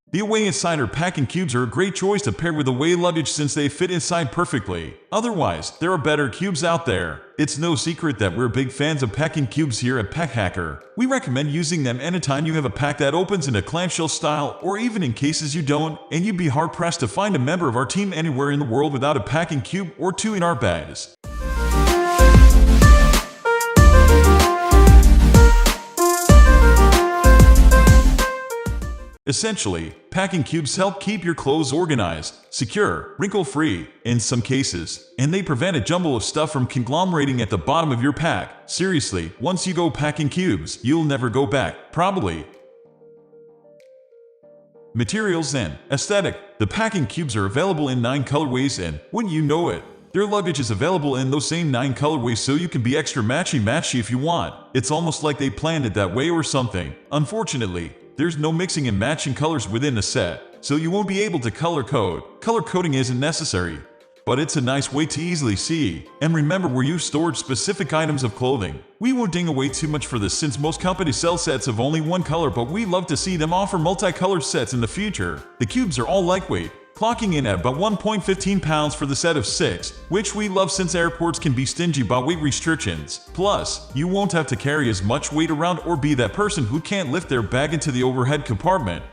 The Away Insider packing cubes are a great choice to pair with away luggage since they fit inside perfectly. Otherwise, there are better cubes out there. It's no secret that we're big fans of packing cubes here at Pack Hacker. We recommend using them anytime you have a pack that opens in a clamshell style, or even in cases you don't, and you'd be hard-pressed to find a member of our team anywhere in the world without a packing cube or two in our bags. Essentially, packing cubes help keep your clothes organized, secure, wrinkle-free, in some cases, and they prevent a jumble of stuff from conglomerating at the bottom of your pack. Seriously, once you go packing cubes, you'll never go back, probably. Materials and aesthetic. The packing cubes are available in 9 colorways and, wouldn't you know it, their luggage is available in those same 9 colorways so you can be extra matchy-matchy if you want. It's almost like they planned it that way or something. Unfortunately, there's no mixing and matching colors within the set, so you won't be able to color code. Color coding isn't necessary, but it's a nice way to easily see and remember where you stored specific items of clothing. We won't ding away too much for this since most companies sell sets of only one color, but we love to see them offer multicolored sets in the future. The cubes are all lightweight, clocking in at about 1.15 pounds for the set of 6, which we love since airports can be stingy about weight restrictions. Plus, you won't have to carry as much weight around or be that person who can't lift their bag into the overhead compartment.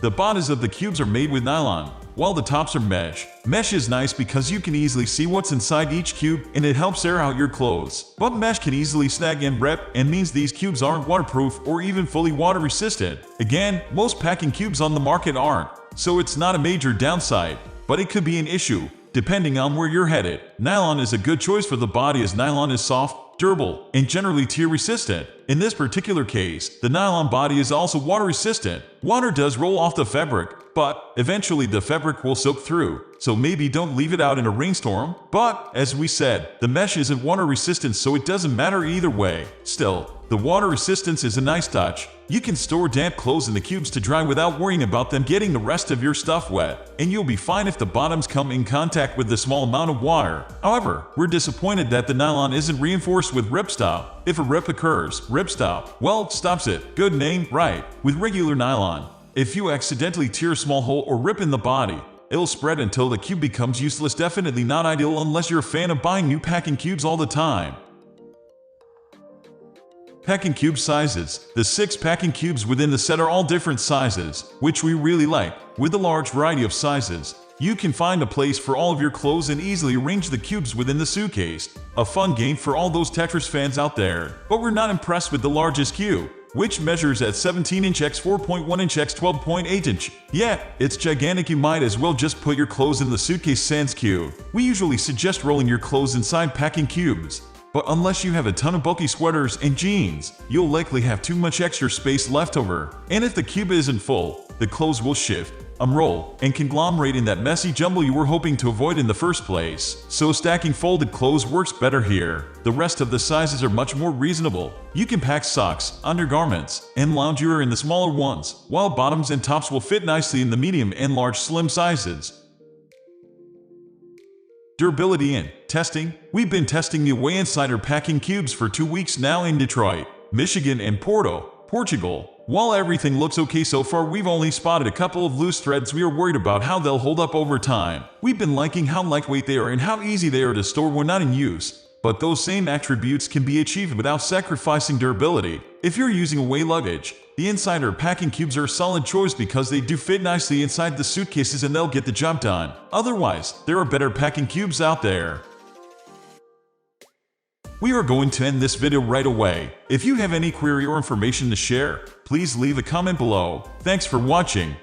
The bodies of the cubes are made with nylon, while the tops are mesh. Mesh is nice because you can easily see what's inside each cube and it helps air out your clothes. But mesh can easily snag and rip and means these cubes aren't waterproof or even fully water resistant. Again, most packing cubes on the market aren't, so it's not a major downside, but it could be an issue, depending on where you're headed. Nylon is a good choice for the body as nylon is soft, durable, and generally tear resistant. In this particular case, the nylon body is also water resistant. Water does roll off the fabric, but eventually the fabric will soak through, so maybe don't leave it out in a rainstorm. But, as we said, the mesh isn't water resistant, so it doesn't matter either way. Still, the water resistance is a nice touch. You can store damp clothes in the cubes to dry without worrying about them getting the rest of your stuff wet, and you'll be fine if the bottoms come in contact with the small amount of water. However, we're disappointed that the nylon isn't reinforced with ripstop. If a rip occurs, ripstop, well, stops it. Good name, right? With regular nylon, if you accidentally tear a small hole or rip in the body, it'll spread until the cube becomes useless. Definitely not ideal unless you're a fan of buying new packing cubes all the time. Packing cube sizes. The 6 packing cubes within the set are all different sizes, which we really like. With a large variety of sizes, you can find a place for all of your clothes and easily arrange the cubes within the suitcase. A fun game for all those Tetris fans out there. But we're not impressed with the largest cube, which measures at 17" x 4.1" x 12.8". Yeah, it's gigantic. You might as well just put your clothes in the suitcase sans cube. We usually suggest rolling your clothes inside packing cubes, but unless you have a ton of bulky sweaters and jeans, you'll likely have too much extra space left over. And if the cube isn't full, the clothes will shift, unroll, and conglomerate in that messy jumble you were hoping to avoid in the first place. So stacking folded clothes works better here. The rest of the sizes are much more reasonable. You can pack socks, undergarments, and loungewear in the smaller ones, while bottoms and tops will fit nicely in the medium and large slim sizes. Durability and testing. We've been testing the Away Insider packing cubes for 2 weeks now in Detroit, Michigan and Porto, Portugal. While everything looks okay so far, we've only spotted a couple of loose threads we are worried about how they'll hold up over time. We've been liking how lightweight they are and how easy they are to store when not in use, but those same attributes can be achieved without sacrificing durability. If you're using away luggage, the Insider packing cubes are a solid choice because they do fit nicely inside the suitcases and they'll get the job done. Otherwise, there are better packing cubes out there. We are going to end this video right away. If you have any query or information to share, please leave a comment below. Thanks for watching.